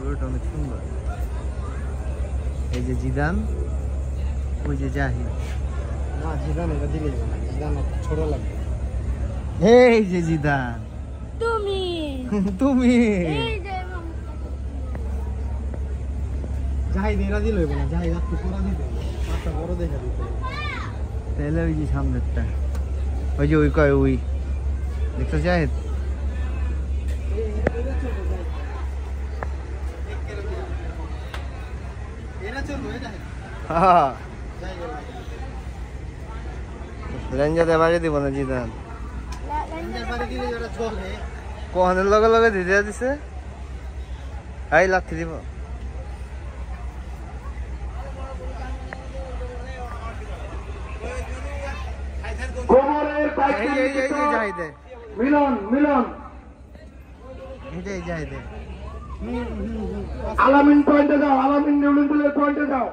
গরুটা অনেক সুন্দর। এই যে জিদান, ওই যে জাহিদ। না জিদান এটা দিলে জিদান ছোট লাগবে। এই যে জিদান, তুমি তুমি এই যে জাহিদ এরা দিলে না, জাহিদ একটু পুরা দিতে মাথা বড় দেখা দিতে। তাহলে ওই যে সামনেরটা, ওই যে ওই কয় ওই দেখছো জাহিদ। হ্যাঁ রেঞ্জাতে বাড়ি দিব না জিদান, কোহানের লগে লগে দিতে দিছে। এই লাথি দিব। মিলন মিলন এটাই যাই দে। আলামিন পয়েন্টে যাও, আলামিন নিউলিন পয়েন্টে যাও।